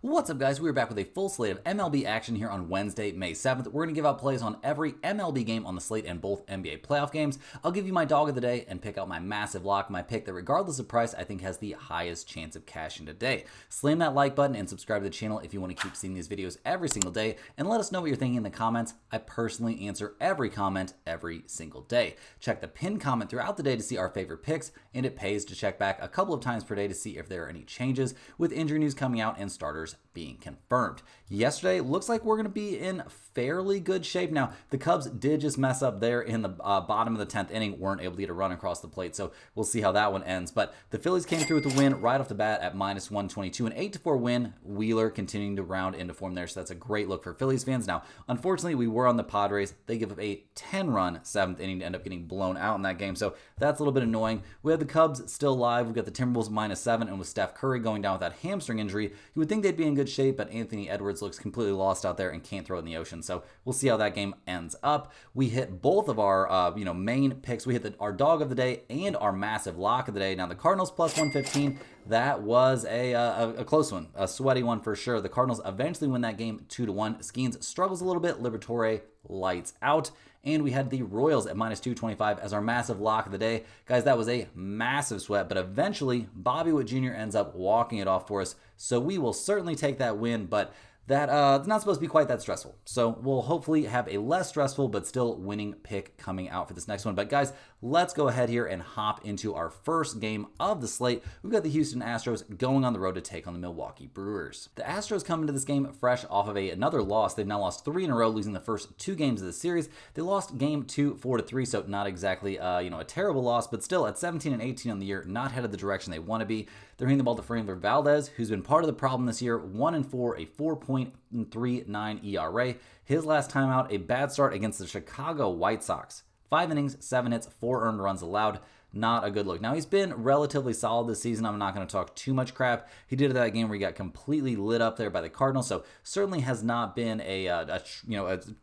What's up, guys? We're back with a full slate of MLB action here on Wednesday, May 7th. We're going to give out plays on every MLB game on the slate and both NBA playoff games. I'll give you my dog of the day and pick out my massive lock, my pick that regardless of price, I think has the highest chance of cashing today. Slam that like button and subscribe to the channel if you want to keep seeing these videos every single day, and let us know what you're thinking in the comments. I personally answer every comment every single day. Check the pinned comment throughout the day to see our favorite picks, and it pays to check back a couple of times per day to see if there are any changes with injury news coming out and starters being confirmed. Yesterday, looks like we're going to be in fairly good shape. Now, the Cubs did just mess up there in the bottom of the 10th inning, weren't able to get a run across the plate, so we'll see how that one ends. But the Phillies came through with the win right off the bat at minus 122, an 8-4 win. Wheeler continuing to round into form there, so that's a great look for Phillies fans. Now, unfortunately, we were on the Padres. They give up a 10-run 7th inning to end up getting blown out in that game, so that's a little bit annoying. We have the Cubs still live. We've got the Timberwolves minus 7, and with Steph Curry going down with that hamstring injury, you would think they'd be in good shape, but Anthony Edwards looks completely lost out there and can't throw it in the ocean. So we'll see how that game ends up. We hit both of our main picks. We hit our dog of the day and our massive lock of the day. Now the Cardinals plus 115. That was a close one, a sweaty one for sure. The Cardinals eventually win that game 2-1. Skeens struggles a little bit. Liberatore lights out. And we had the Royals at minus 225 as our massive lock of the day. Guys, that was a massive sweat, but eventually Bobby Witt Jr. ends up walking it off for us. So we will certainly take that win, but it's not supposed to be quite that stressful. So we'll hopefully have a less stressful but still winning pick coming out for this next one. But guys, let's go ahead here and hop into our first game of the slate. We've got the Houston Astros going on the road to take on the Milwaukee Brewers. The Astros come into this game fresh off of another loss. They've now lost 3 in a row, losing the first 2 games of the series. They lost game 2 4-3, so not exactly a terrible loss, but still at 17-18 on the year, not headed the direction they want to be. They're hitting the ball to Framber Valdez, who's been part of the problem this year, 1-4, a 4.39 ERA. His last time out, a bad start against the Chicago White Sox. 5 innings, 7 hits, 4 earned runs allowed. Not a good look. Now, he's been relatively solid this season. I'm not going to talk too much crap. He did that game where he got completely lit up there by the Cardinals, so certainly has not been a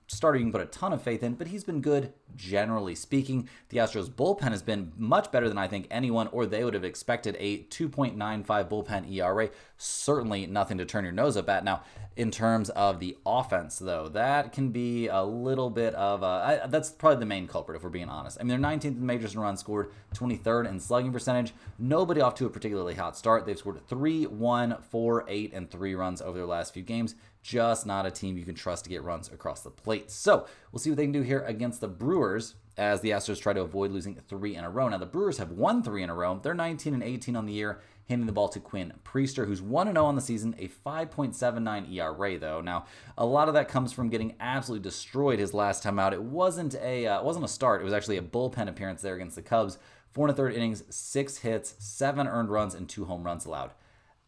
starter you can put a ton of faith in, but he's been good generally speaking. The Astros bullpen has been much better than I think anyone or they would have expected. A 2.95 bullpen ERA, certainly nothing to turn your nose up at. Now, in terms of the offense, though, that can be a little bit of that's probably the main culprit if we're being honest. I mean, they're 19th in the majors in runs scored, 23rd in slugging percentage. Nobody off to a particularly hot start. They've scored 3, 1, 4, 8, and 3 runs over their last few games. Just not a team you can trust to get runs across the plate. So we'll see what they can do here against the Brewers as the Astros try to avoid losing 3 in a row. Now, the Brewers have won 3 in a row. They're 19-18 on the year, handing the ball to Quinn Priester, who's 1-0 on the season, a 5.79 ERA, though. Now, a lot of that comes from getting absolutely destroyed his last time out. It wasn't a start. It was actually a bullpen appearance there against the Cubs. 4 1/3 innings, 6 hits, 7 earned runs, and 2 home runs allowed.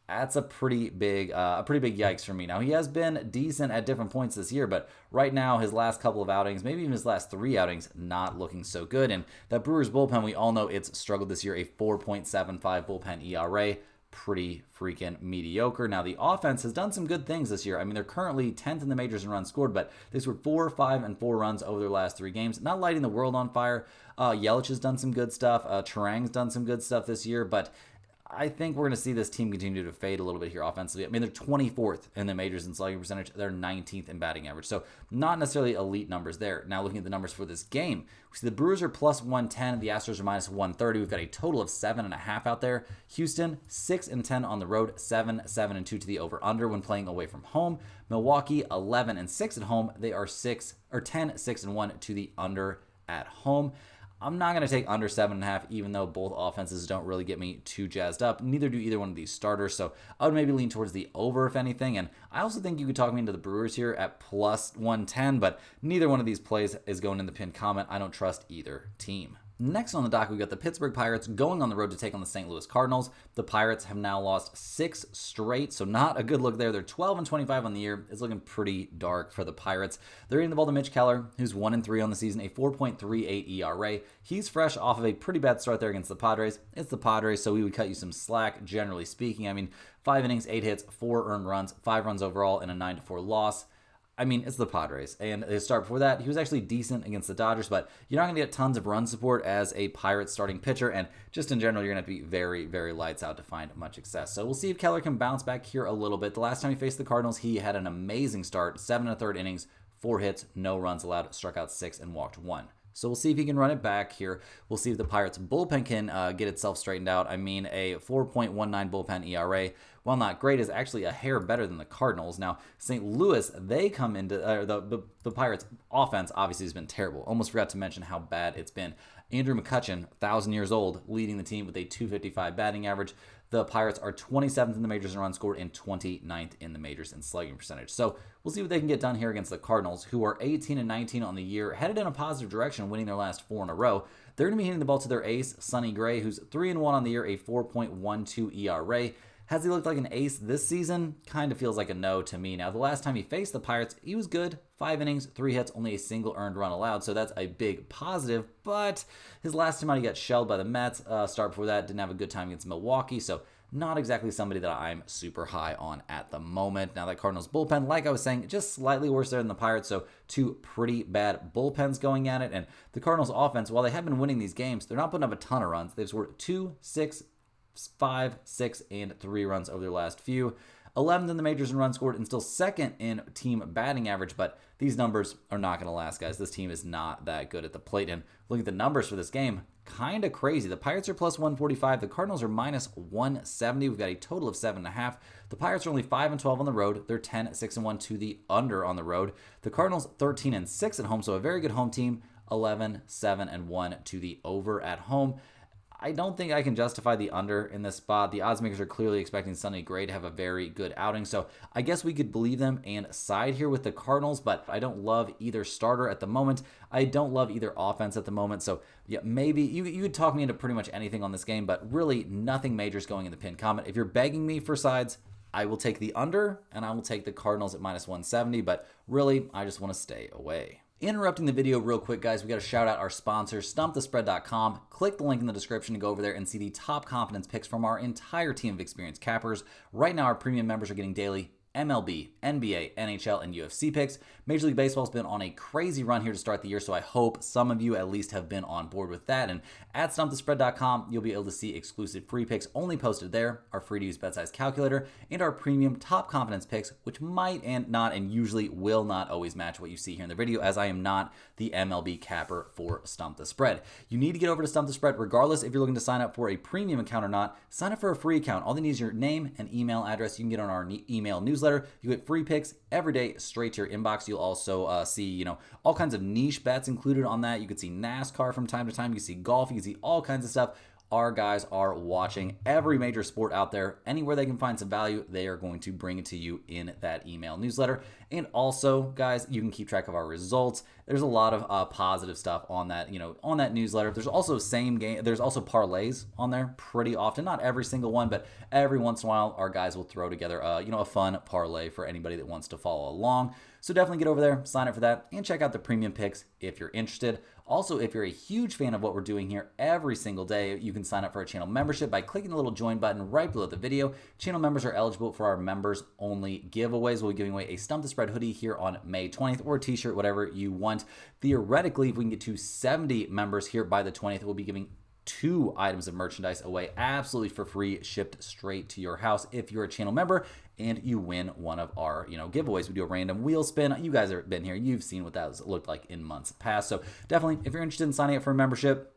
That's a pretty big yikes for me. Now, he has been decent at different points this year, but right now, his last couple of outings, maybe even his last 3 outings, not looking so good. And that Brewers bullpen, we all know it's struggled this year, a 4.75 bullpen ERA. Pretty freaking mediocre. Now, the offense has done some good things this year. I mean, they're currently 10th in the majors in runs scored, but they scored 4, 5, and 4 runs over their last 3 games. Not lighting the world on fire. Yelich has done some good stuff. Turang's done some good stuff this year, but I think we're going to see this team continue to fade a little bit here offensively. I mean, they're 24th in the majors in slugging percentage. They're 19th in batting average. So not necessarily elite numbers there. Now, looking at the numbers for this game, we see the Brewers are plus 110. The Astros are minus 130. We've got a total of 7.5 out there. Houston, 6-10 on the road, 7-2 to the over-under when playing away from home. Milwaukee, 11-6 at home. They are 10-6-1 to the under at home. I'm not going to take under 7.5, even though both offenses don't really get me too jazzed up. Neither do either one of these starters, so I would maybe lean towards the over, if anything. And I also think you could talk me into the Brewers here at plus 110, but neither one of these plays is going in the pinned comment. I don't trust either team. Next on the dock, we've got the Pittsburgh Pirates going on the road to take on the St. Louis Cardinals. The Pirates have now lost 6 straight, so not a good look there. They're 12-25 on the year. It's looking pretty dark for the Pirates. They're hitting the ball to Mitch Keller, who's 1-3 on the season, a 4.38 ERA. He's fresh off of a pretty bad start there against the Padres. It's the Padres, so we would cut you some slack, generally speaking. I mean, 5 innings, 8 hits, 4 earned runs, 5 runs overall, and a 9-4 loss. I mean, it's the Padres. And his start before that, he was actually decent against the Dodgers, but you're not going to get tons of run support as a Pirates starting pitcher. And just in general, you're going to have to be very, very lights out to find much success. So we'll see if Keller can bounce back here a little bit. The last time he faced the Cardinals, he had an amazing start, 7 1/3 innings, 4 hits, no runs allowed, struck out 6, and walked 1. So we'll see if he can run it back here. We'll see if the Pirates bullpen can get itself straightened out. I mean, a 4.19 bullpen ERA, while not great, is actually a hair better than the Cardinals. Now, St. Louis, they come into the Pirates offense obviously has been terrible. Almost forgot to mention how bad it's been. Andrew McCutchen, 1,000 years old, leading the team with a 255 batting average. The Pirates are 27th in the majors in runs scored and 29th in the majors in slugging percentage. So we'll see what they can get done here against the Cardinals, who are 18-19 on the year, headed in a positive direction, winning their last 4 in a row. They're going to be hitting the ball to their ace, Sonny Gray, who's 3-1 on the year, a 4.12 ERA. Has he looked like an ace this season? Kind of feels like a no to me. Now, the last time he faced the Pirates, he was good. 5 innings, 3 hits, only a single earned run allowed, so that's a big positive. But his last time out, he got shelled by the Mets. Start before that, didn't have a good time against Milwaukee, so not exactly somebody that I'm super high on at the moment. Now, that Cardinals bullpen, like I was saying, just slightly worse there than the Pirates, so 2 pretty bad bullpens going at it. And the Cardinals offense, while they have been winning these games, they're not putting up a ton of runs. They've scored 2, 6, 5, 6, and 3 runs over their last few. 11th in the majors in runs scored and still second in team batting average, but these numbers are not going to last, guys. This team is not that good at the plate. And look at the numbers for this game. Kind of crazy. The Pirates are plus 145. The Cardinals are minus 170. We've got a total of 7.5. The Pirates are only 5-12 on the road. They're 10-6-1 to the under on the road. The Cardinals 13-6 at home, so a very good home team. 11-7-1 to the over at home. I don't think I can justify the under in this spot. The odds makers are clearly expecting Sonny Gray to have a very good outing, so I guess we could believe them and side here with the Cardinals, but I don't love either starter at the moment. I don't love either offense at the moment, so yeah, maybe you could talk me into pretty much anything on this game, but really nothing major is going in the pinned comment. If you're begging me for sides, I will take the under, and I will take the Cardinals at minus 170, but really, I just want to stay away. Interrupting the video real quick, guys, we got to shout out our sponsor, StumpTheSpread.com. Click the link in the description to go over there and see the top confidence picks from our entire team of experienced cappers. Right now, our premium members are getting daily MLB, NBA, NHL, and UFC picks. Major League Baseball's been on a crazy run here to start the year, so I hope some of you at least have been on board with that. And at StumpTheSpread.com, you'll be able to see exclusive free picks only posted there, our free-to-use bet size calculator, and our premium top confidence picks, which might and not and usually will not always match what you see here in the video, as I am not the MLB capper for Stump the Spread. You need to get over to Stump the Spread regardless if you're looking to sign up for a premium account or not. Sign up for a free account. All they need is your name and email address. You can get on our email newsletter. You get free picks every day straight to your inbox. You'll also see, all kinds of niche bets included on that. You can see NASCAR from time to time. You can see golf. You can see all kinds of stuff. Our guys are watching every major sport out there. Anywhere they can find some value, they are going to bring it to you in that email newsletter. And also, guys, you can keep track of our results. There's a lot of positive stuff on that, on that newsletter. There's also same game. There's also parlays on there pretty often. Not every single one, but every once in a while, our guys will throw together, a fun parlay for anybody that wants to follow along. So definitely get over there, sign up for that, and check out the premium picks if you're interested. Also, if you're a huge fan of what we're doing here every single day, you can sign up for a channel membership by clicking the little join button right below the video. Channel members are eligible for our members-only giveaways. We'll be giving away a Stump the Spread hoodie here on May 20th, or a t-shirt, whatever you want. Theoretically, if we can get to 70 members here by the 20th, we'll be giving 2 items of merchandise away absolutely for free, shipped straight to your house if you're a channel member and you win one of our giveaways. We do a random wheel spin. You guys have been here. You've seen what that looked like in months past. So definitely, if you're interested in signing up for a membership,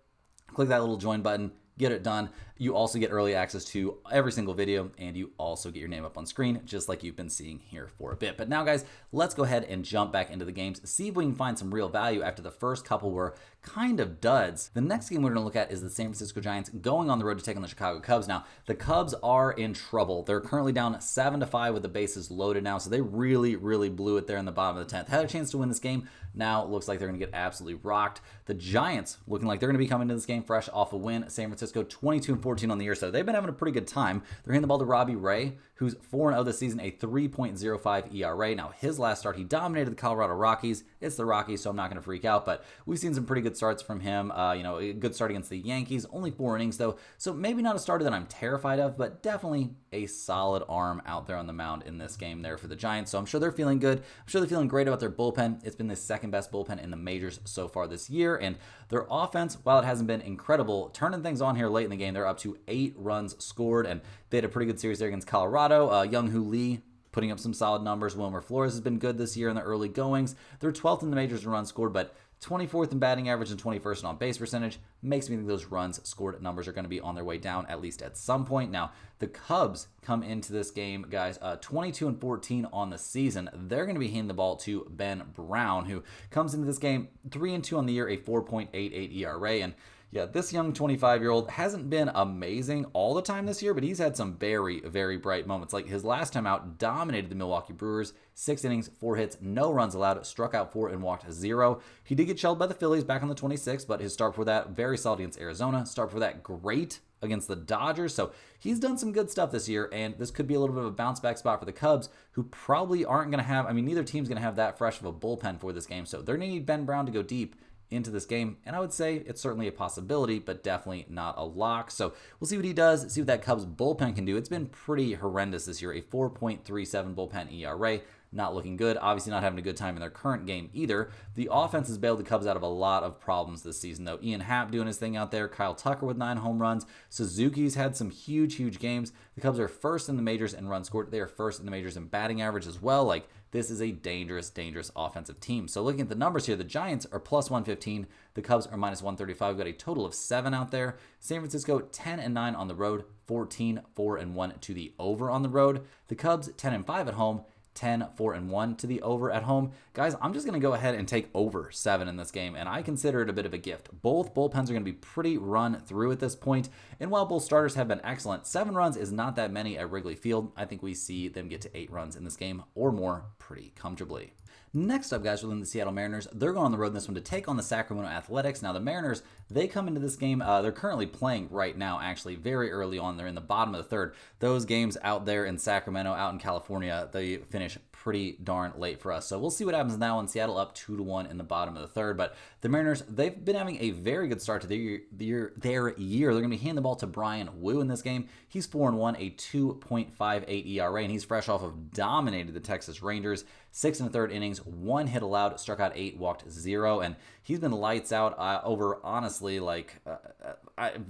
click that little join button. Get it done. You also get early access to every single video, and you also get your name up on screen, just like you've been seeing here for a bit. But now, guys, let's go ahead and jump back into the games, see if we can find some real value after the first couple were kind of duds. The next game we're going to look at is the San Francisco Giants going on the road to take on the Chicago Cubs. Now, the Cubs are in trouble. They're currently down 7-5 with the bases loaded now, so they really, really blew it there in the bottom of the 10th. Had a chance to win this game. Now it looks like they're going to get absolutely rocked. The Giants looking like they're going to be coming into this game fresh off a win. San Francisco 22-14 on the year, so they've been having a pretty good time. They're hitting the ball to Robbie Ray, who's 4-0 this season, a 3.05 ERA. Now, his last start, he dominated the Colorado Rockies. It's the Rockies, so I'm not going to freak out, but we've seen some pretty good starts from him. A good start against the Yankees, only 4 innings though, so maybe not a starter that I'm terrified of, but definitely a solid arm out there on the mound in this game there for the Giants. So I'm sure they're feeling good. I'm sure they're feeling great about their bullpen. It's been the second best bullpen in the majors so far this year, and their offense, while it hasn't been incredible, turning things on here late in the game. They're up to 8 runs scored, and they had a pretty good series there against Colorado. Young-Hoo Lee putting up some solid numbers. Wilmer Flores has been good this year in the early goings. They're 12th in the majors in runs scored, but 24th in batting average and 21st in on-base percentage. Makes me think those runs scored numbers are going to be on their way down at least at some point. Now, the Cubs come into this game, guys, 22-14 on the season. They're going to be handing the ball to Ben Brown, who comes into this game 3-2 on the year, a 4.88 ERA. And yeah, this young 25-year-old hasn't been amazing all the time this year, but he's had some very, very bright moments. Like his last time out, dominated the Milwaukee Brewers, 6 innings, 4 hits, no runs allowed, struck out 4 and walked 0. He did get shelled by the Phillies back on the 26th, but his start for that, very solid against Arizona. Start for that, great against the Dodgers. So he's done some good stuff this year, and this could be a little bit of a bounce back spot for the Cubs, who probably aren't going to have, neither team's going to have that fresh of a bullpen for this game. So they're going to need Ben Brown to go deep into this game, and I would say it's certainly a possibility, but definitely not a lock. So we'll see what he does, see what that Cubs bullpen can do. It's been pretty horrendous this year, a 4.37 bullpen ERA. Not looking good. Obviously not having a good time in their current game either. The offense has bailed the Cubs out of a lot of problems this season, though. Ian Happ doing his thing out there. Kyle Tucker with 9 home runs. Suzuki's had some huge, huge games. The Cubs are first in the majors in runs scored. They are first in the majors in batting average as well. Like, this is a dangerous, dangerous offensive team. So looking at the numbers here, the Giants are plus 115. The Cubs are minus 135. We've got a total of 7 out there. San Francisco 10-9 on the road. 14-4-1 to the over on the road. The Cubs 10-5 at home. 10-4-1 to the over at home. Guys, I'm just going to go ahead and take over 7 in this game, and I consider it a bit of a gift. Both bullpens are going to be pretty run through at this point, and while both starters have been excellent, 7 runs is not that many at Wrigley Field. I think we see them get to 8 runs in this game or more pretty comfortably. Next up, guys, within the Seattle Mariners, they're going on the road in this one to take on the Sacramento Athletics. Now, the Mariners, they come into this game, they're currently playing right now, actually, very early on. They're in the bottom of the third. Those games out there in Sacramento, out in California, they finish pretty darn late for us. So we'll see what happens now in Seattle, up 2-1 in the bottom of the third. But the Mariners, they've been having a very good start to their year. They're going to be handing the ball to Brian Wu in this game. He's 4-1, a 2.58 ERA, and he's fresh off of dominated the Texas Rangers. 6 1/3 innings, 1 hit allowed, struck out 8, walked 0, and he's been lights out over, honestly,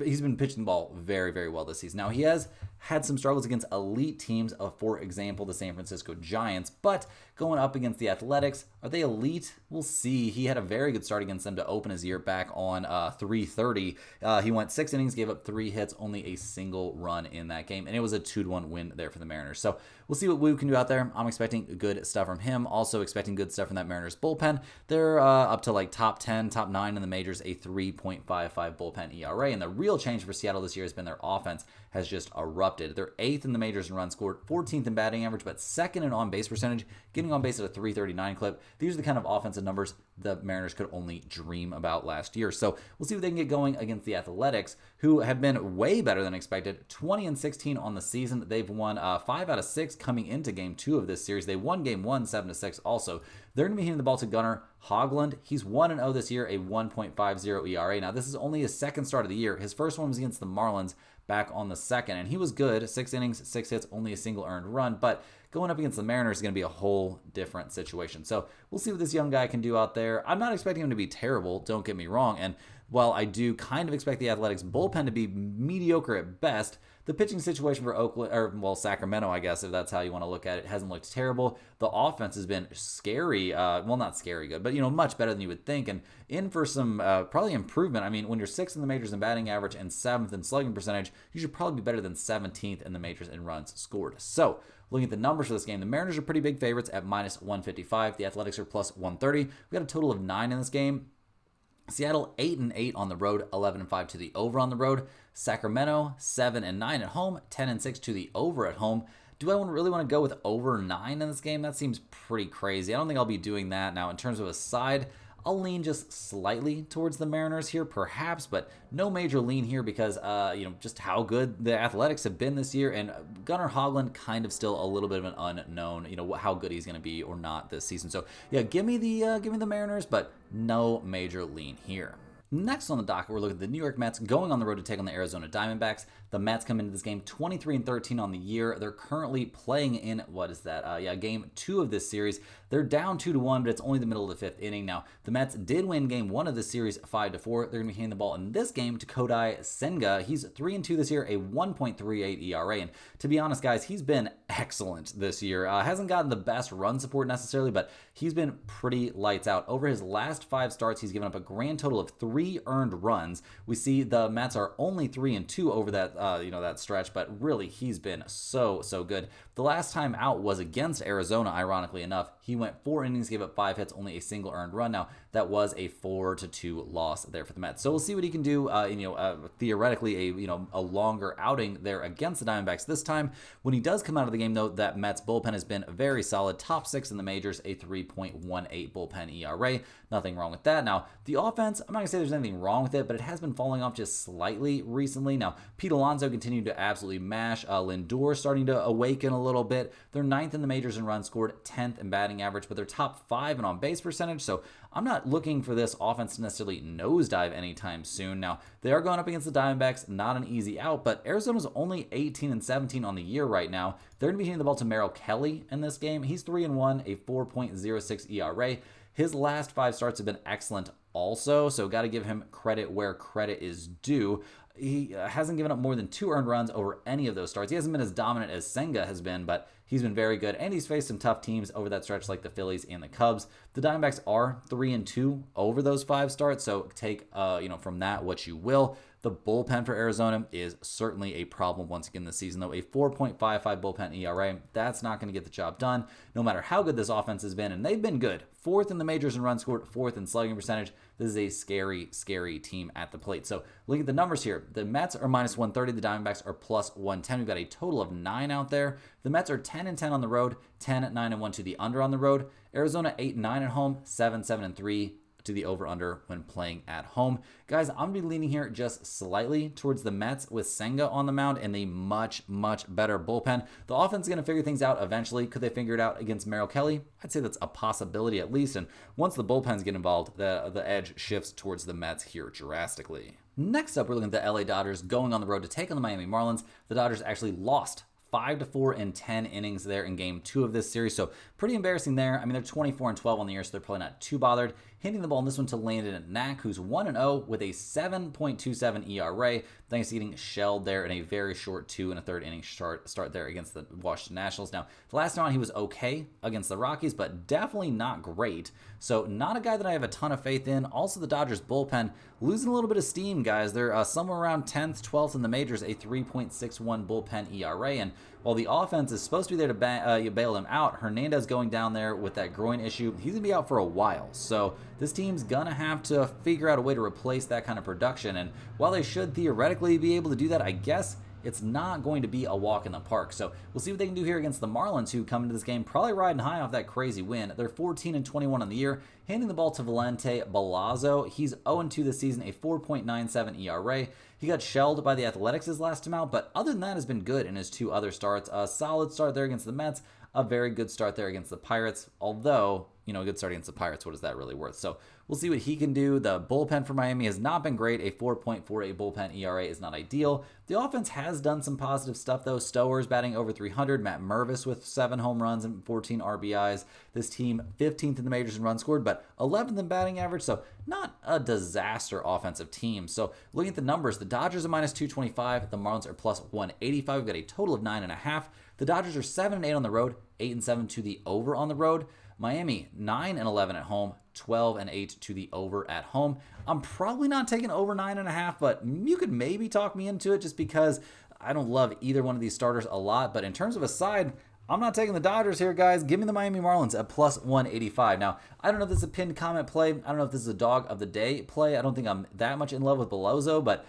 he's been pitching the ball very, very well this season. Now, he has had some struggles against elite teams, for example, the San Francisco Giants, but going up against the Athletics, are they elite? We'll see. He had a very good start against them to open his year back on 3/30. He went 6 innings, gave up 3 hits, only a single run in that game, and it was a 2-1 win there for the Mariners. So we'll see what Wu can do out there. I'm expecting good stuff from him. Also expecting good stuff from that Mariners bullpen. They're up to top 10, top 9 in the majors, a 3.55 bullpen ERA, and the real change for Seattle this year has been their offense has just erupted. They're 8th in the majors in runs scored, 14th in batting average, but 2nd in on-base percentage, getting on base at a 339 clip. These are the kind of offensive numbers the Mariners could only dream about last year. So we'll see what they can get going against the Athletics, who have been way better than expected. 20-16 on the season. They've won 5 out of 6 coming into Game 2 of this series. They won Game 1 7-6 also. They're going to be hitting the ball to Gunnar Hoglund. He's 1-0 this year, a 1.50 ERA. Now, this is only his second start of the year. His first one was against the Marlins back on the 2nd, and he was good. 6 innings, 6 hits, only a single earned run, but going up against the Mariners is going to be a whole different situation. So we'll see what this young guy can do out there. I'm not expecting him to be terrible, don't get me wrong, and while I do kind of expect the Athletics bullpen to be mediocre at best, the pitching situation for Sacramento, I guess, if that's how you want to look at it, hasn't looked terrible. The offense has been scary, not scary good, but, much better than you would think, and in for some probably improvement. When you're 6th in the majors in batting average and 7th in slugging percentage, you should probably be better than 17th in the majors in runs scored. So, looking at the numbers for this game, the Mariners are pretty big favorites at minus 155. The Athletics are plus 130. We got a total of 9 in this game. Seattle 8-8 on the road, 11-5 to the over on the road. Sacramento 7-9 at home, 10-6 to the over at home. Do I really want to go with over 9 in this game? That seems pretty crazy. I don't think I'll be doing that. Now, in terms of a side, I'll lean just slightly towards the Mariners here, perhaps, but no major lean here because, just how good the Athletics have been this year, and Gunnar Hoglund kind of still a little bit of an unknown, how good he's going to be or not this season. So yeah, give me the Mariners, but no major lean here. Next on the docket, we're looking at the New York Mets going on the road to take on the Arizona Diamondbacks. The Mets come into this game 23-13 on the year. They're currently playing in, game 2 of this series. They're down 2-1, but it's only the middle of the 5th inning. Now, the Mets did win game 1 of the series 5-4. They're going to be handing the ball in this game to Kodai Senga. He's 3-2 this year, a 1.38 ERA. And to be honest, guys, he's been excellent this year. Hasn't gotten the best run support necessarily, but he's been pretty lights out. Over his last 5 starts, he's given up a grand total of 3 earned runs. We see the Mets are only 3-2 over that that stretch, but really he's been so good. The last time out was against Arizona, ironically enough. He went 4 innings, gave up 5 hits, only a single earned run. Now, that was a 4-2 loss there for the Mets. So we'll see what he can do, theoretically a longer outing there against the Diamondbacks this time. When he does come out of the game, though, that Mets bullpen has been very solid. Top 6 in the majors, a 3.18 bullpen ERA. Nothing wrong with that. Now, the offense, I'm not going to say there's anything wrong with it, but it has been falling off just slightly recently. Now, Pete Alonso continued to absolutely mash. Lindor starting to awaken a little bit. They're 9th in the majors in runs scored, 10th in batting average, but they're top 5 in on-base percentage, so I'm not looking for this offense to necessarily nosedive anytime soon. Now, they are going up against the Diamondbacks, not an easy out, but Arizona's only 18-17 on the year right now. They're going to be hitting the ball to Merrill Kelly in this game. He's 3-1, a 4.06 ERA. His last 5 starts have been excellent also, so got to give him credit where credit is due. He hasn't given up more than 2 earned runs over any of those starts. He hasn't been as dominant as Senga has been, but he's been very good, and he's faced some tough teams over that stretch like the Phillies and the Cubs. The Diamondbacks are 3-2 over those 5 starts, so take from that what you will. The bullpen for Arizona is certainly a problem once again this season, though. A 4.55 bullpen ERA, that's not going to get the job done, no matter how good this offense has been, and they've been good. 4th in the majors in runs scored, 4th in slugging percentage. This is a scary team at the plate. So looking at the numbers here, the Mets are -130, the Diamondbacks are +110. We've got a total of 9 out there. The Mets are 10-10 on the road, 10-9-1 to the under on the road. Arizona 8-9 at home, 7-7-3 to the over-under when playing at home. Guys, I'm going to be leaning here just slightly towards the Mets with Senga on the mound and a much better bullpen. The offense is going to figure things out eventually. Could they figure it out against Merrill Kelly? I'd say that's a possibility at least, and once the bullpens get involved, the edge shifts towards the Mets here drastically. Next up, we're looking at the LA Dodgers going on the road to take on the Miami Marlins. The Dodgers actually lost 5-4 in 10 innings there in game 2 of this series. So pretty embarrassing there. I mean, they're 24-12 on the year, so they're probably not too bothered. Hitting the ball in this one to Landon Knack, who's 1-0 with a 7.27 ERA. Thanks to getting shelled there in a very short 2 1/3 inning start there against the Washington Nationals. Now, the last time he was okay against the Rockies, but definitely not great. So not a guy that I have a ton of faith in. Also, the Dodgers bullpen losing a little bit of steam, guys. They're somewhere around 10th, 12th in the majors, a 3.61 bullpen ERA. And while the offense is supposed to be there to bail him out, Hernandez going down there with that groin issue, he's going to be out for a while. So this team's going to have to figure out a way to replace that kind of production. And while they should theoretically be able to do that, I guess it's not going to be a walk in the park. So we'll see what they can do here against the Marlins, who come into this game probably riding high off that crazy win. They're 14-21 on the year, handing the ball to Valente Balazzo. He's 0-2 this season, a 4.97 ERA. He got shelled by the Athletics his last time out, but other than that has been good in his 2 other starts. A solid start there against the Mets, a very good start there against the Pirates, although, a good start against the Pirates, what is that really worth? So we'll see what he can do. The bullpen for Miami has not been great. A 4.48 bullpen ERA is not ideal. The offense has done some positive stuff, though. Stowers batting over 300. Matt Mervis with 7 home runs and 14 RBIs. This team 15th in the majors in runs scored, but 11th in batting average, so not a disaster offensive team. So looking at the numbers, the Dodgers are -225. The Marlins are +185. We've got a total of 9.5. The Dodgers are 7-8 on the road, 8-7 to the over on the road. Miami, 9-11 at home, 12-8 to the over at home. I'm probably not taking over 9.5, but you could maybe talk me into it just because I don't love either one of these starters a lot. But in terms of a side, I'm not taking the Dodgers here, guys. Give me the Miami Marlins at +185. Now, I don't know if this is a pinned comment play. I don't know if this is a dog of the day play. I don't think I'm that much in love with Belozo, but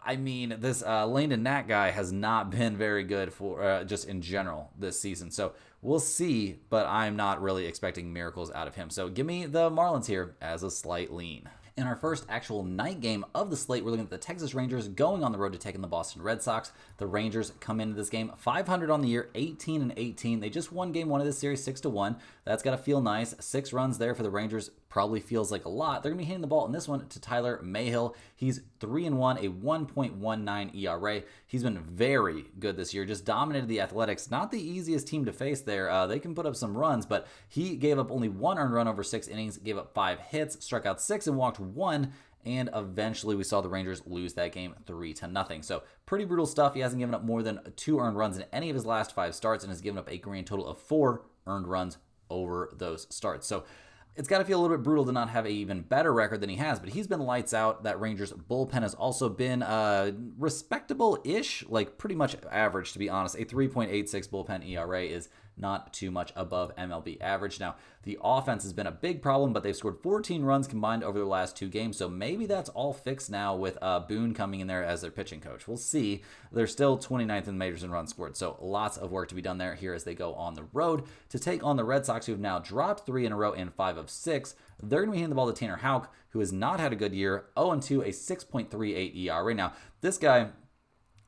I mean, this Landon Knack guy has not been very good for just in general this season. So we'll see, but I'm not really expecting miracles out of him. So give me the Marlins here as a slight lean. In our first actual night game of the slate, we're looking at the Texas Rangers going on the road to take on the Boston Red Sox. The Rangers come into this game 500 on the year, 18-18. They just won game one of this series 6-1. That's got to feel nice. 6 runs there for the Rangers probably feels like a lot. They're going to be hitting the ball in this one to Tyler Mayhill. He's 3-1, a 1.19 ERA. He's been very good this year, just dominated the Athletics. Not the easiest team to face there. They can put up some runs, but he gave up only 1 earned run over 6 innings, gave up 5 hits, struck out 6 and walked 1. And eventually we saw the Rangers lose that game 3-0. So pretty brutal stuff. He hasn't given up more than 2 earned runs in any of his last 5 starts and has given up a grand total of 4 earned runs over those starts. So it's got to feel a little bit brutal to not have an even better record than he has, but he's been lights out. That Rangers bullpen has also been respectable-ish, like pretty much average, to be honest. A 3.86 bullpen ERA is not too much above MLB average. Now, the offense has been a big problem, but they've scored 14 runs combined over their last 2 games, so maybe that's all fixed now with Boone coming in there as their pitching coach. We'll see. They're still 29th in the majors in runs scored, so lots of work to be done there here as they go on the road to take on the Red Sox, who have now dropped 3 in a row and 5 of 6. They're going to be hitting the ball to Tanner Houck, who has not had a good year, 0-2, a 6.38 ERA. Now, this guy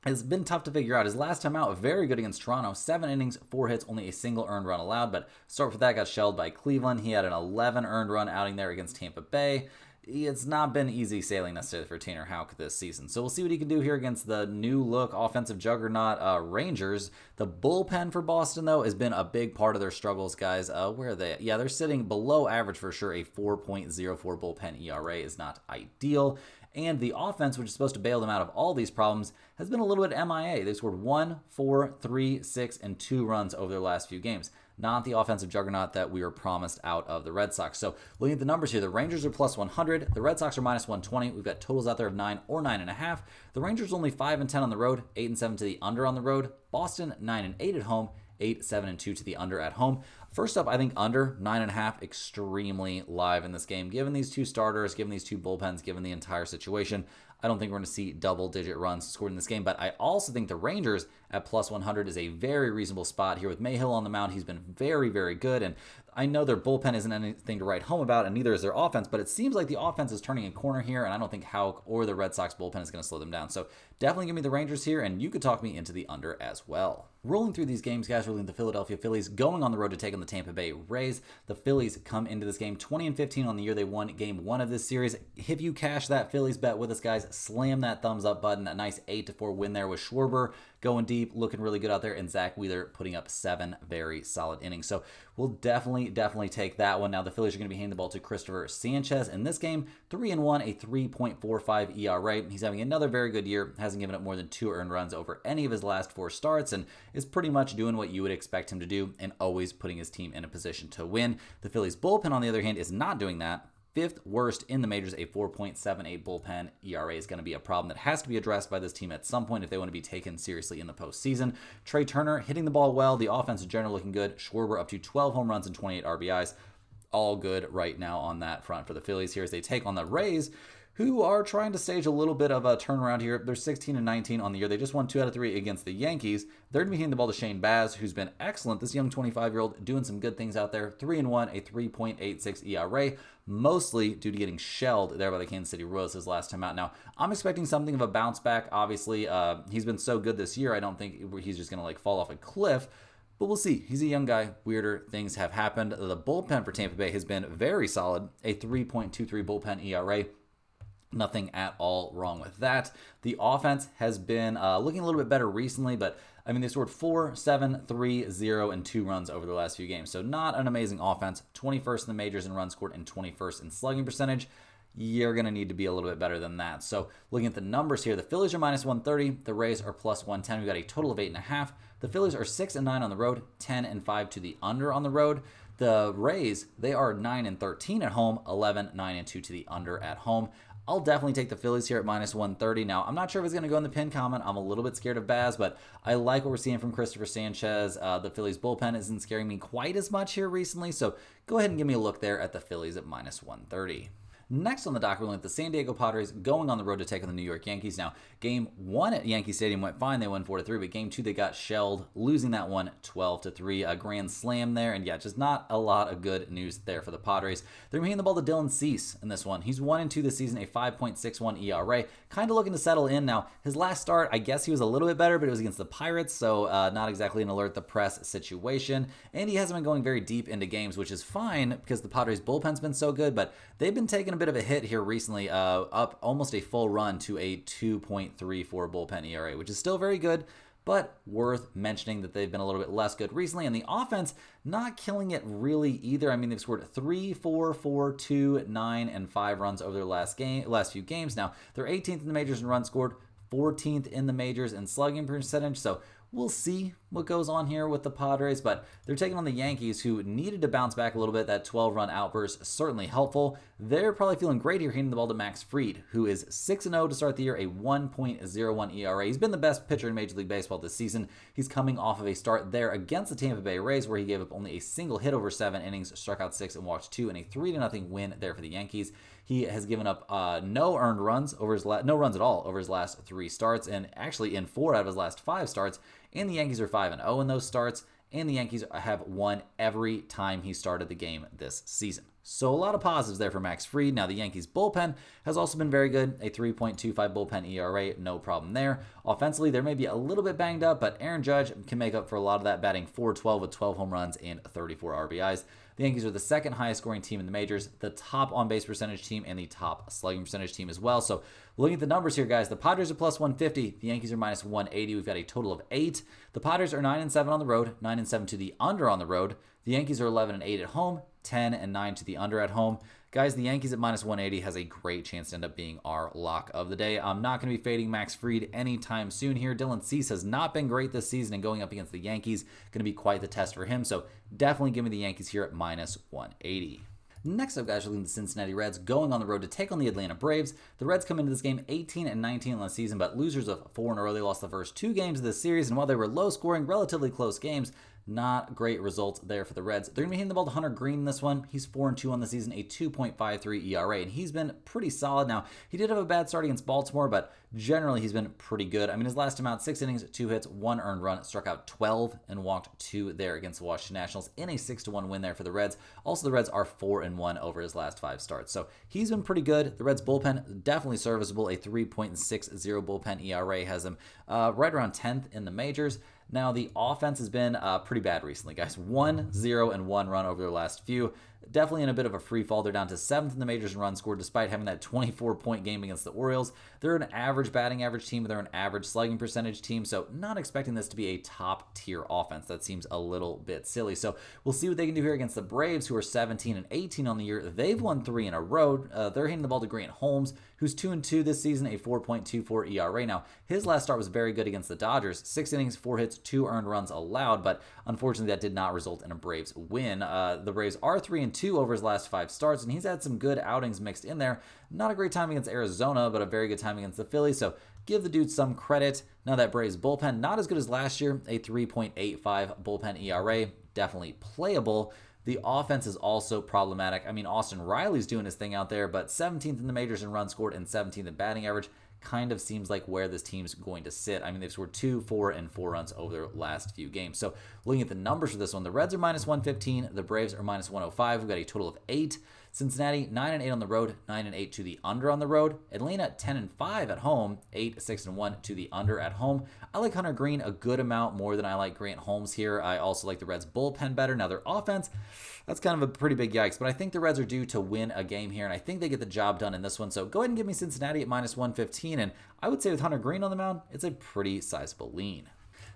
has been tough to figure out. His last time out, very good against Toronto. 7 innings, 4 hits, only a single earned run allowed. But start with that, got shelled by Cleveland. He had an 11 earned run outing there against Tampa Bay. It's not been easy sailing necessarily for Tanner Houck this season. So we'll see what he can do here against the new look offensive juggernaut Rangers. The bullpen for Boston, though, has been a big part of their struggles, guys. Where are they? Yeah, they're sitting below average for sure. A 4.04 bullpen ERA is not ideal. And the offense, which is supposed to bail them out of all these problems, has been a little bit MIA. They've scored 1, 4, 3, 6, and 2 runs over their last few games. Not the offensive juggernaut that we were promised out of the Red Sox. So looking at the numbers here, the Rangers are plus 100. The Red Sox are minus 120. We've got totals out there of 9 or 9.5. The Rangers only 5-10 on the road, 8-7 to the under on the road. Boston 9-8 at home, 8-7-2 to the under at home. First up, I think under 9.5, extremely live in this game. Given these 2 starters, given these 2 bullpens, given the entire situation, I don't think we're going to see double-digit runs scored in this game, but I also think the Rangers at plus 100 is a very reasonable spot here with Mayhill on the mound. He's been very, very good, and I know their bullpen isn't anything to write home about, and neither is their offense, but it seems like the offense is turning a corner here, and I don't think Houck or the Red Sox bullpen is going to slow them down. So definitely give me the Rangers here, and you could talk me into the under as well. Rolling through these games, guys, we're looking at the Philadelphia Phillies going on the road to take on the Tampa Bay Rays. The Phillies come into this game 20-15 on the year. They won game 1 of this series. If you cash that Phillies bet with us, guys, slam that thumbs up button. A nice 8-4 win there with Schwarber going deep, looking really good out there, and Zach Wheeler putting up 7 very solid innings. So we'll definitely take that one. Now the Phillies are going to be handing the ball to Christopher Sanchez in this game. 3-1, a 3.45 ERA. He's having another very good year. Hasn't given up more than 2 earned runs over any of his last 4 starts, and is pretty much doing what you would expect him to do and always putting his team in a position to win. The Phillies bullpen, on the other hand, is not doing that. 5th worst in the majors, a 4.78 bullpen ERA is going to be a problem that has to be addressed by this team at some point if they want to be taken seriously in the postseason. Trey Turner hitting the ball well. The offense in general looking good. Schwarber up to 12 home runs and 28 RBIs. All good right now on that front for the Phillies here as they take on the Rays, who are trying to stage a little bit of a turnaround here. They're 16-19 on the year. They just won 2 out of 3 against the Yankees. They're going to be handing the ball to Shane Baz, who's been excellent. This young 25-year-old doing some good things out there. 3-1, a 3.86 ERA, mostly due to getting shelled there by the Kansas City Royals his last time out. Now, I'm expecting something of a bounce back. Obviously, he's been so good this year. I don't think he's just going to fall off a cliff. But we'll see. He's a young guy. Weirder things have happened. The bullpen for Tampa Bay has been very solid. A 3.23 bullpen ERA. Nothing at all wrong with that. The offense has been looking a little bit better recently, but I mean, they scored 4, 7, 3, 0, and 2 runs over the last few games. So not an amazing offense. 21st in the majors in runs scored and 21st in slugging percentage. You're going to need to be a little bit better than that. So looking at the numbers here, the Phillies are minus 130. The Rays are plus 110. We've got a total of 8.5. The Phillies are 6-9 on the road, 10-5 to the under on the road. The Rays, they are 9-13 at home, 11-9-2 to the under at home. I'll definitely take the Phillies here at minus 130. Now, I'm not sure if it's going to go in the pin comment. I'm a little bit scared of Baz, but I like what we're seeing from Christopher Sanchez. The Phillies bullpen isn't scaring me quite as much here recently, so go ahead and give me a look there at the Phillies at minus 130. Next on the docket, we're looking at the San Diego Padres going on the road to take on the New York Yankees. Now, game 1 at Yankee Stadium went fine. They won 4-3, but game 2 they got shelled, losing that one 12-3. A grand slam there, and yeah, just not a lot of good news there for the Padres. They're hitting the ball to Dylan Cease in this one. He's 1-2 this season, a 5.61 ERA. Kind of looking to settle in now. His last start, I guess he was a little bit better, but it was against the Pirates, so not exactly an alert the press situation. And he hasn't been going very deep into games, which is fine because the Padres bullpen's been so good, but they've been taking a bit of a hit here recently, up almost a full run to a 2.34 bullpen ERA, which is still very good, but worth mentioning that they've been a little bit less good recently. And the offense, not killing it really either. I mean, they've scored 3, 4, 4, 2, 9, and 5 runs over their last few games. Now, they're 18th in the majors in runs scored, 14th in the majors in slugging percentage, so we'll see what goes on here with the Padres, but they're taking on the Yankees, who needed to bounce back a little bit. That 12-run outburst certainly helpful. They're probably feeling great here, handing the ball to Max Fried, who is 6-0 to start the year, a 1.01 ERA. He's been the best pitcher in Major League Baseball this season. He's coming off of a start there against the Tampa Bay Rays, where he gave up only a single hit over 7 innings, struck out 6 and walked 2, and a 3-0 win there for the Yankees. He has given up no runs at all over his last 3 starts, and actually in 4 out of his last 5 starts. And the Yankees are 5-0 in those starts, and the Yankees have won every time he started the game this season. So a lot of positives there for Max Fried. Now, the Yankees bullpen has also been very good, a 3.25 bullpen ERA, no problem there. Offensively, they may be a little bit banged up, but Aaron Judge can make up for a lot of that, batting .412 with 12 home runs and 34 RBIs. The Yankees are the second highest scoring team in the majors, the top on-base percentage team, and the top slugging percentage team as well. So looking at the numbers here, guys, the Padres are plus 150. The Yankees are minus 180. We've got a total of 8. The Padres are 9-7 on the road, 9-7 to the under on the road. The Yankees are 11-8 at home, 10-9 to the under at home. Guys, the Yankees at minus 180 has a great chance to end up being our lock of the day. I'm not going to be fading Max Fried anytime soon here. Dylan Cease has not been great this season, and going up against the Yankees going to be quite the test for him. So definitely give me the Yankees here at minus 180. Next up, guys, we're looking at the Cincinnati Reds going on the road to take on the Atlanta Braves. The Reds come into this game 18-19 last season, but losers of 4 in a row. They lost the first 2 games of this series, and while they were low-scoring, relatively close games, not great results there for the Reds. They're going to be hitting the ball to Hunter Green in this one. He's 4-2 on the season, a 2.53 ERA, and he's been pretty solid. Now, he did have a bad start against Baltimore, but generally he's been pretty good. I mean, his last time out, 6 innings, 2 hits, 1 earned run, struck out 12 and walked 2 there against the Washington Nationals in a 6-1 win there for the Reds. Also, the Reds are 4-1 over his last 5 starts. So he's been pretty good. The Reds bullpen, definitely serviceable. A 3.60 bullpen ERA has him right around 10th in the majors. Now, the offense has been pretty bad recently, guys. 1-0 and 1 run over their last few. Definitely in a bit of a free fall. They're down to 7th in the majors in runs scored, despite having that 24-point game against the Orioles. They're an average batting average team. They're an average slugging percentage team, so not expecting this to be a top-tier offense. That seems a little bit silly. So we'll see what they can do here against the Braves, who are 17-18 on the year. They've won 3 in a row. They're hitting the ball to Grant Holmes, who's 2-2 this season, a 4.24 ERA. Now, his last start was very good against the Dodgers. 6 innings, 4 hits, 2 earned runs allowed, but unfortunately that did not result in a Braves win. The Braves are 3-2 over his last 5 starts, and he's had some good outings mixed in there. Not a great time against Arizona, but a very good time against the Phillies, so give the dude some credit. Now, that Braves bullpen, not as good as last year, a 3.85 bullpen ERA, definitely playable. The offense is also problematic. I mean, Austin Riley's doing his thing out there, but 17th in the majors in runs scored and 17th in batting average. Kind of seems like where this team's going to sit. I mean, they've scored 2, 4, and 4 runs over their last few games. So looking at the numbers for this one, the Reds are minus 115. The Braves are minus 105. We've got a total of 8. Cincinnati, 9-8 on the road, 9-8 to the under on the road. Atlanta, 10-5 at home, 8-6-1 to the under at home. I like Hunter Green a good amount more than I like Grant Holmes here. I also like the Reds bullpen better. Now, their offense, that's kind of a pretty big yikes, but I think the Reds are due to win a game here, and I think they get the job done in this one. So go ahead and give me Cincinnati at minus 115, and I would say with Hunter Green on the mound, it's a pretty sizable lean.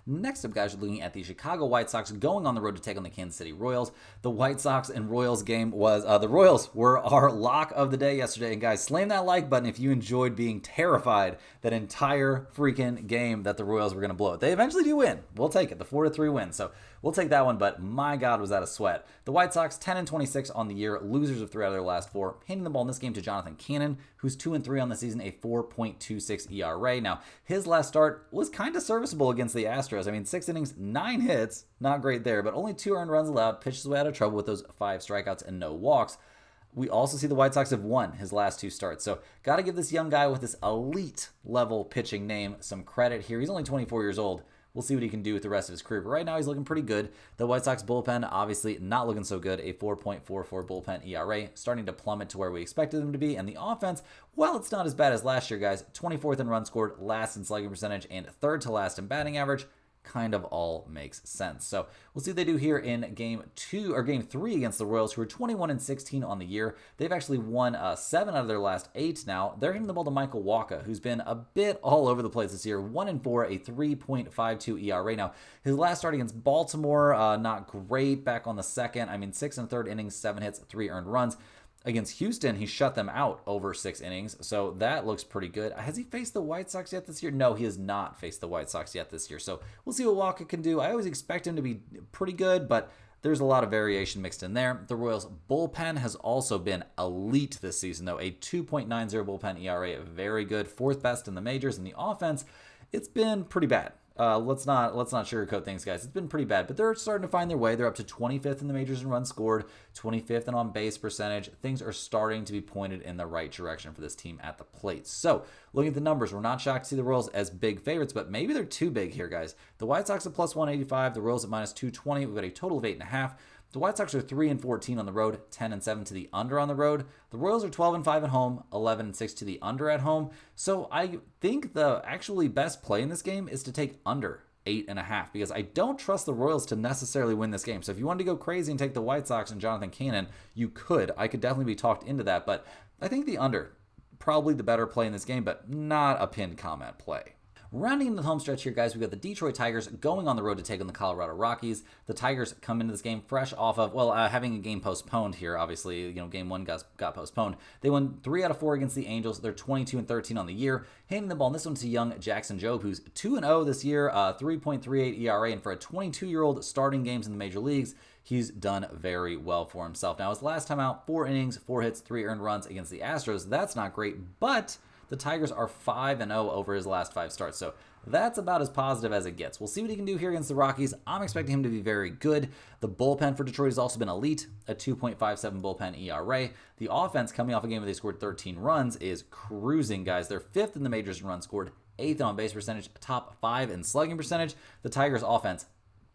Next up, guys, we're looking at the Chicago White Sox going on the road to take on the Kansas City Royals. The White Sox and Royals game was, the Royals were our lock of the day yesterday. And guys, slam that like button if you enjoyed being terrified that entire freaking game that the Royals were going to blow it. They eventually do win. We'll take it, the 4-3 win. So we'll take that one, but my God, was that a sweat. The White Sox, 10-26 on the year, losers of 3 out of their last 4. Handing the ball in this game to Jonathan Cannon, who's 2-3 on the season, a 4.26 ERA. Now, his last start was kind of serviceable against the Astros. I mean, 6 innings, 9 hits, not great there, but only 2 earned runs allowed, pitched his way out of trouble with those 5 strikeouts and no walks. We also see the White Sox have won his last 2 starts. So got to give this young guy with this elite level pitching name some credit here. He's only 24 years old. We'll see what he can do with the rest of his career. But right now, he's looking pretty good. The White Sox bullpen, obviously not looking so good. A 4.44 bullpen ERA, starting to plummet to where we expected them to be. And the offense, well, it's not as bad as last year, guys. 24th in runs scored, last in slugging percentage, and third to last in batting average. Kind of all makes sense. So we'll see what they do here in game 3 against the Royals, who are 21-16 on the year. They've actually won 7 out of their last 8 now. They're hitting the ball to Michael Wacha, who's been a bit all over the place this year. 1-4, a 3.52 ERA. Now, his last start against Baltimore, not great. Back on the second, 6 and 3rd innings, 7 hits, 3 earned runs. Against Houston, he shut them out over 6 innings, so that looks pretty good. Has he faced the White Sox yet this year? No, he has not faced the White Sox yet this year, so we'll see what Wacha can do. I always expect him to be pretty good, but there's a lot of variation mixed in there. The Royals' bullpen has also been elite this season, though. A 2.90 bullpen ERA, very good, 4th best in the majors. And the offense, it's been pretty bad. Let's not sugarcoat things, guys. It's been pretty bad, but they're starting to find their way. They're up to 25th in the majors in runs scored, 25th in on-base percentage. Things are starting to be pointed in the right direction for this team at the plate. So, looking at the numbers, we're not shocked to see the Royals as big favorites, but maybe they're too big here, guys. The White Sox at plus 185, the Royals at minus 220. We've got a total of 8.5. The White Sox are 3-14 on the road, 10-7 to the under on the road. The Royals are 12-5 at home, 11-6 to the under at home. So I think the actually best play in this game is to take under 8.5 because I don't trust the Royals to necessarily win this game. So if you wanted to go crazy and take the White Sox and Jonathan Cannon, you could. I could definitely be talked into that, but I think the under, probably the better play in this game, but not a pinned comment play. Rounding into the home stretch here, guys, we've got the Detroit Tigers going on the road to take on the Colorado Rockies. The Tigers come into this game fresh off of, having a game postponed here, obviously. Game 1 got postponed. They won 3 out of 4 against the Angels. They're 22-13 on the year. Handing the ball in this one to young Jackson Jobe, who's 2-0 this year, 3.38 ERA, and for a 22-year-old starting games in the major leagues, he's done very well for himself. Now, his last time out, 4 innings, 4 hits, 3 earned runs against the Astros. That's not great, but the Tigers are 5-0 over his last 5 starts, so that's about as positive as it gets. We'll see what he can do here against the Rockies. I'm expecting him to be very good. The bullpen for Detroit has also been elite, a 2.57 bullpen ERA. The offense, coming off a game where they scored 13 runs, is cruising, guys. They're 5th in the majors in runs scored, 8th in on-base percentage, top 5 in slugging percentage. The Tigers' offense,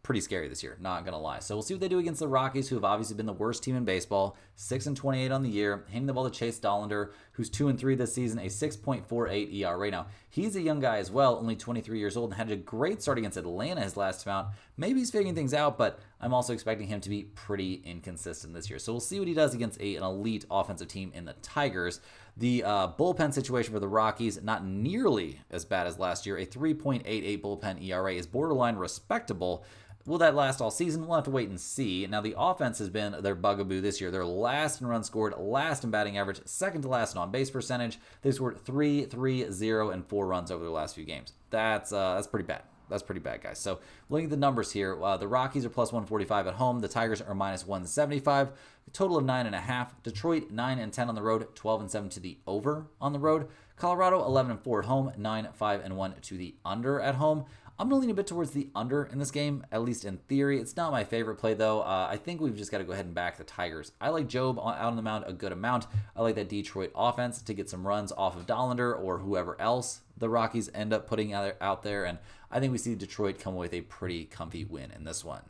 pretty scary this year, not gonna lie. So we'll see what they do against the Rockies, who have obviously been the worst team in baseball, 6-28 on the year, handing the ball to Chase Dollander, who's 2-3 this season, a 6.48 ERA. Now, he's a young guy as well, only 23 years old, and had a great start against Atlanta his last time out. Maybe he's figuring things out, but I'm also expecting him to be pretty inconsistent this year. So we'll see what he does against an elite offensive team in the Tigers. The bullpen situation for the Rockies, not nearly as bad as last year. A 3.88 bullpen ERA is borderline respectable. Will that last all season? We'll have to wait and see. Now, the offense has been their bugaboo this year. They're last in runs scored, last in batting average, second to last in on-base percentage. They've scored 3, 0, and 4 runs over their last few games. That's pretty bad. That's pretty bad, guys. So looking at the numbers here, the Rockies are plus 145 at home. The Tigers are minus 175. A total of 9.5. Detroit 9-10 on the road, 12-7 to the over on the road. Colorado 11-4 at home, 9-5-1 to the under at home. I'm going to lean a bit towards the under in this game, at least in theory. It's not my favorite play, though. I think we've just got to go ahead and back the Tigers. I like Jobe out on the mound a good amount. I like that Detroit offense to get some runs off of Dollander or whoever else the Rockies end up putting out there, and I think we see Detroit come away with a pretty comfy win in this one.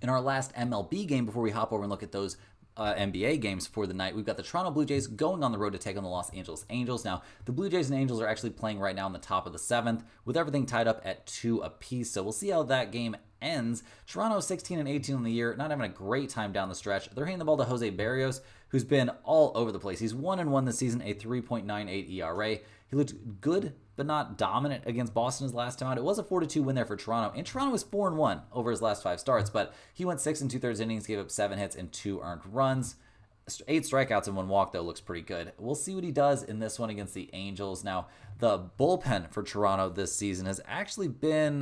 In our last MLB game, before we hop over and look at those NBA games for the night, we've got the Toronto Blue Jays going on the road to take on the Los Angeles Angels. Now, the Blue Jays and Angels are actually playing right now in the top of the 7th, with everything tied up at 2 apiece. So we'll see how that game ends. Toronto 16-18 on the year, not having a great time down the stretch. They're handing the ball to Jose Barrios, who's been all over the place. He's 1-1 this season, a 3.98 ERA. He looked good, but not dominant against Boston his last time out. It was a 4-2 win there for Toronto, and Toronto was 4-1 over his last 5 starts, but he went 6 2/3 innings, gave up 7 hits and 2 earned runs. 8 strikeouts and 1 walk, though, looks pretty good. We'll see what he does in this one against the Angels. Now, the bullpen for Toronto this season has actually been,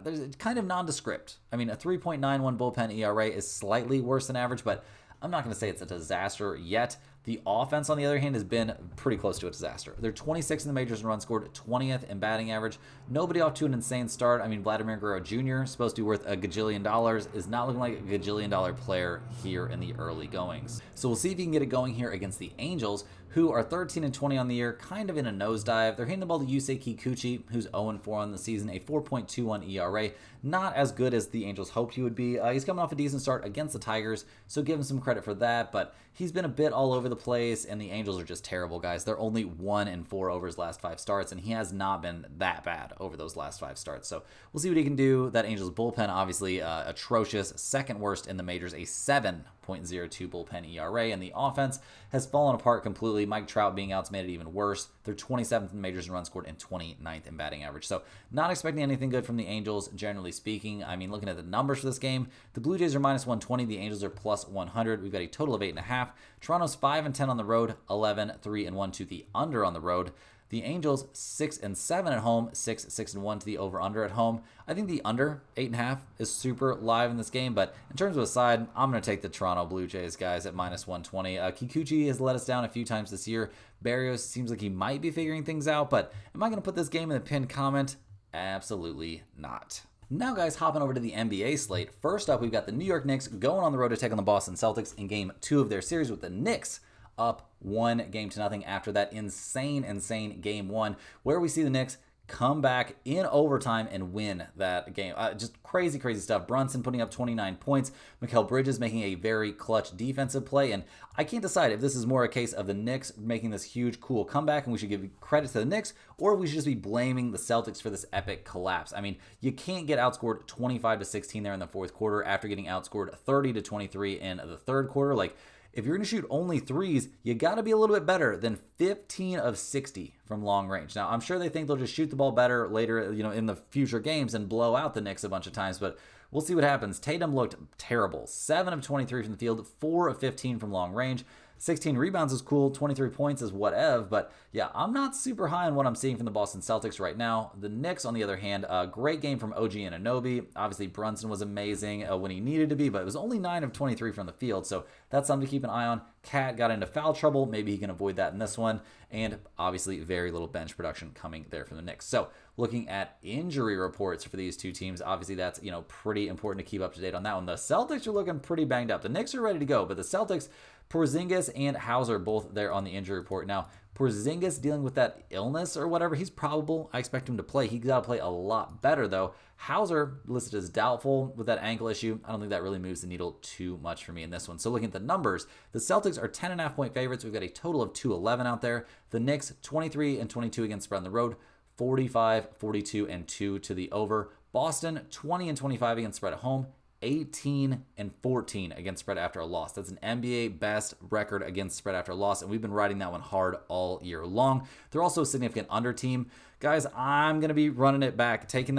there's kind of nondescript. A 3.91 bullpen ERA is slightly worse than average, but I'm not going to say it's a disaster yet. The offense, on the other hand, has been pretty close to a disaster. They're 26th in the majors in runs scored, 20th in batting average. Nobody off to an insane start. I mean, Vladimir Guerrero Jr., supposed to be worth $1 gajillion, is not looking like a $1 gajillion player here in the early goings. So we'll see if he can get it going here against the Angels, who are 13-20 on the year, kind of in a nosedive. They're hitting the ball to Yusei Kikuchi, who's 0-4 on the season, a 4.21 ERA. Not as good as the Angels hoped he would be. He's coming off a decent start against the Tigers, so give him some credit for that, but he's been a bit all over the place, and the Angels are just terrible, guys. They're only 1-4 over his last 5 starts, and he has not been that bad over those last 5 starts. So we'll see what he can do. That Angels bullpen, obviously atrocious, second worst in the majors, a 7.02 bullpen ERA, and the offense has fallen apart completely. Mike Trout being out's made it even worse. They're 27th in majors in runs scored and 29th in batting average. So not expecting anything good from the Angels, generally speaking. I mean, looking at the numbers for this game, the Blue Jays are -120, the Angels are +100. We've got a total of 8.5. Toronto's 5-10 on the road, 11-3-1 to the under on the road. The Angels 6-7 at home, 6-1 to the over/under at home. I think the under 8.5 is super live in this game, but in terms of a side, I'm going to take the Toronto Blue Jays, guys, at -120. Kikuchi has let us down a few times this year. Barrios seems like he might be figuring things out, but am I going to put this game in the pinned comment? Absolutely not. Now, guys, hopping over to the NBA slate. First up, we've got the New York Knicks going on the road to take on the Boston Celtics in Game 2 of their series, with the Knicks up 1-0 after that insane Game 1, where we see the Knicks come back in overtime and win that game. Just crazy stuff. Brunson putting up 29 points. Mikal Bridges making a very clutch defensive play. And I can't decide if this is more a case of the Knicks making this huge, cool comeback and we should give credit to the Knicks, or if we should just be blaming the Celtics for this epic collapse. I mean, you can't get outscored 25-16 there in the fourth quarter after getting outscored 30-23 in the third quarter. Like, if you're going to shoot only threes, you got to be a little bit better than 15 of 60 from long range. Now, I'm sure they think they'll just shoot the ball better later, in the future games and blow out the Knicks a bunch of times, but we'll see what happens. Tatum looked terrible. 7 of 23 from the field, 4 of 15 from long range. 16 rebounds is cool, 23 points is whatever, but yeah, I'm not super high on what I'm seeing from the Boston Celtics right now. The Knicks, on the other hand, a great game from OG Anunoby. Obviously, Brunson was amazing when he needed to be, but it was only 9 of 23 from the field, so that's something to keep an eye on. Cat got into foul trouble. Maybe he can avoid that in this one, and obviously very little bench production coming there from the Knicks. So looking at injury reports for these two teams, obviously that's pretty important to keep up to date on that one. The Celtics are looking pretty banged up. The Knicks are ready to go, but the Celtics, Porzingis and Hauser both there on the injury report. Now, Porzingis dealing with that illness or whatever, he's probable. I expect him to play. He's got to play a lot better, though. Hauser listed as doubtful with that ankle issue. I don't think that really moves the needle too much for me in this one. So looking at the numbers, the Celtics are 10.5-point favorites. We've got a total of 211 out there. The Knicks 23-22 against spread on the road, 45-42-2 to the over. Boston 20-25 against spread at home, 18-14 against spread after a loss. That's an NBA best record against spread after a loss, and we've been riding that one hard all year long. They're also a significant under team. Guys, I'm going to be running it back, playing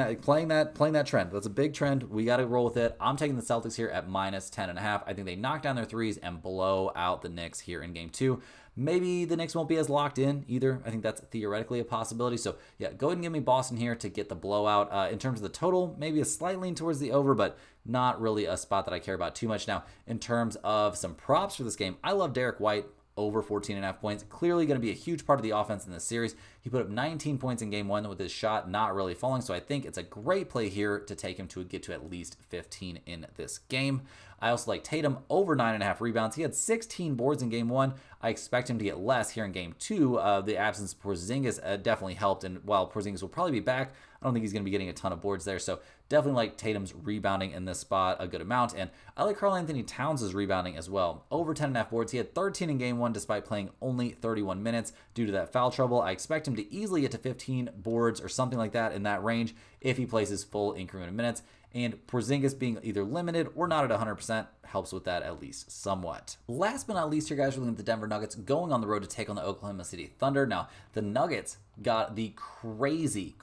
that trend. That's a big trend. We got to roll with it. I'm taking the Celtics here at -10.5. I think they knock down their threes and blow out the Knicks here in Game 2. Maybe the Knicks won't be as locked in either. I think that's theoretically a possibility. So, yeah, go ahead and give me Boston here to get the blowout. In terms of the total, maybe a slight lean towards the over, but not really a spot that I care about too much. Now, in terms of some props for this game, I love Derek White over 14.5 points. Clearly going to be a huge part of the offense in this series. He put up 19 points in Game 1 with his shot not really falling, so I think it's a great play here to take him to get to at least 15 in this game. I also like Tatum over 9.5 rebounds. He had 16 boards in Game 1. I expect him to get less here in Game 2. The absence of Porzingis definitely helped, and while Porzingis will probably be back, I don't think he's going to be getting a ton of boards there, so definitely like Tatum's rebounding in this spot a good amount, and I like Karl-Anthony Towns' rebounding as well. Over 10.5 boards. He had 13 in Game 1 despite playing only 31 minutes due to that foul trouble. I expect him to easily get to 15 boards or something like that in that range if he plays his full increment of minutes. And Porzingis being either limited or not at 100% helps with that at least somewhat. Last but not least here, guys, we're looking at the Denver Nuggets going on the road to take on the Oklahoma City Thunder. Now, the Nuggets got the crazy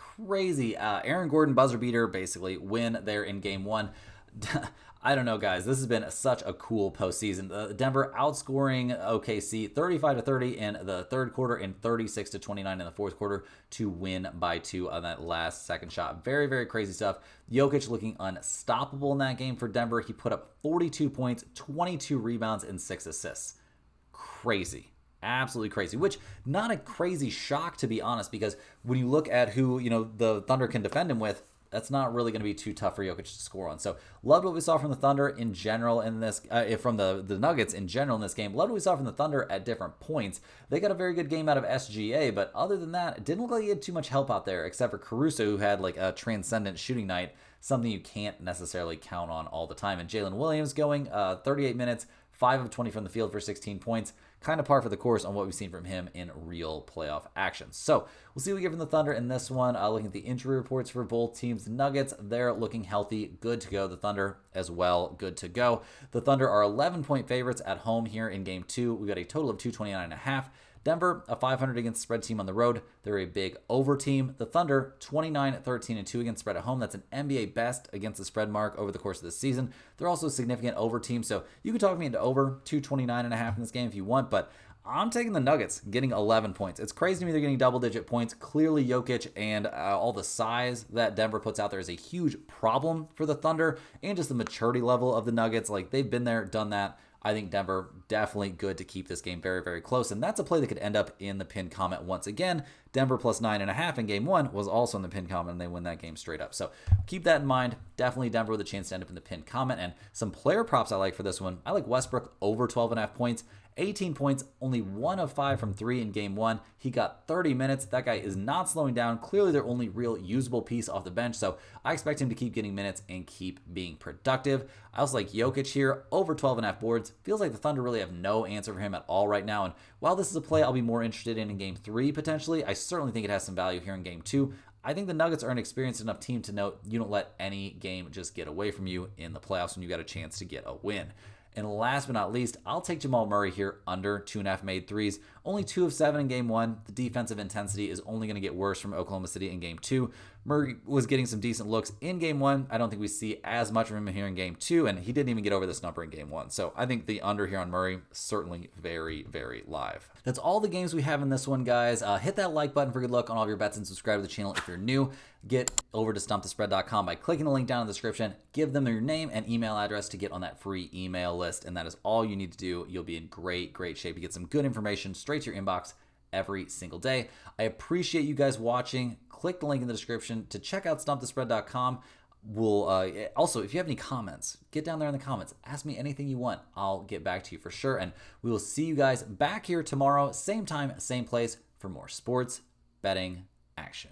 Aaron Gordon buzzer beater basically win there in Game 1. I don't know, guys. This has been such a cool postseason. Denver outscoring OKC 35-30 in the third quarter and 36-29 in the fourth quarter to win by 2 on that last second shot. Very, very crazy stuff. Jokic looking unstoppable in that game for Denver. He put up 42 points, 22 rebounds, and 6 assists. Crazy. Absolutely crazy, which not a crazy shock, to be honest, because when you look at who, the Thunder can defend him with, that's not really going to be too tough for Jokic to score on. So loved what we saw from the Thunder in general in this, from the Nuggets in general in this game. Loved what we saw from the Thunder at different points. They got a very good game out of SGA, but other than that, it didn't look like he had too much help out there, except for Caruso, who had like a transcendent shooting night, something you can't necessarily count on all the time. And Jalen Williams going 38 minutes, 5 of 20 from the field for 16 points. Kind of par for the course on what we've seen from him in real playoff action. So we'll see what we get from the Thunder in this one. Looking at the injury reports for both teams. The Nuggets, they're looking healthy, good to go. The Thunder as well, good to go. The Thunder are 11-point favorites at home here in Game 2. We got a total of 229.5. Denver, a 500 against spread team on the road. They're a big over team. The Thunder, 29-13-2 against spread at home. That's an NBA best against the spread mark over the course of this season. They're also a significant over team, so you can talk me into over 229.5 in this game if you want, but I'm taking the Nuggets, getting 11 points. It's crazy to me they're getting double-digit points. Clearly, Jokic and all the size that Denver puts out there is a huge problem for the Thunder, and just the maturity level of the Nuggets. Like, they've been there, done that. I think Denver definitely good to keep this game very, very close, and that's a play that could end up in the pinned comment once again. Denver plus 9.5 in Game 1 was also in the pinned comment, and they win that game straight up. So keep that in mind. Definitely Denver with a chance to end up in the pinned comment. And some player props I like for this one. I like Westbrook over 12.5 points. 18 points, only 1 of 5 from 3 in Game 1. He got 30 minutes. That guy is not slowing down. Clearly their only real usable piece off the bench, so I expect him to keep getting minutes and keep being productive. I also like Jokic here, over 12.5 boards. Feels like the Thunder really have no answer for him at all right now, and while this is a play I'll be more interested in Game 3 potentially, I certainly think it has some value here in Game 2. I think the Nuggets are an experienced enough team to know you don't let any game just get away from you in the playoffs when you got a chance to get a win. And last but not least, I'll take Jamal Murray here under 2.5 made threes. Only 2 of 7 in Game 1. The defensive intensity is only going to get worse from Oklahoma City in Game 2. Murray was getting some decent looks in Game 1. I don't think we see as much from him here in Game 2, and he didn't even get over this number in Game 1. So I think the under here on Murray, certainly very, very live. That's all the games we have in this one, guys. Hit that like button for good luck on all of your bets and subscribe to the channel if you're new. Get over to stumpthespread.com by clicking the link down in the description. Give them your name and email address to get on that free email list, and that is all you need to do. You'll be in great, great shape to get some good information straight to your inbox every single day. I appreciate you guys watching. Click the link in the description to check out stumpthespread.com. We'll also, if you have any comments, get down there in the comments. Ask me anything you want. I'll get back to you for sure. And we will see you guys back here tomorrow, same time, same place, for more sports betting action.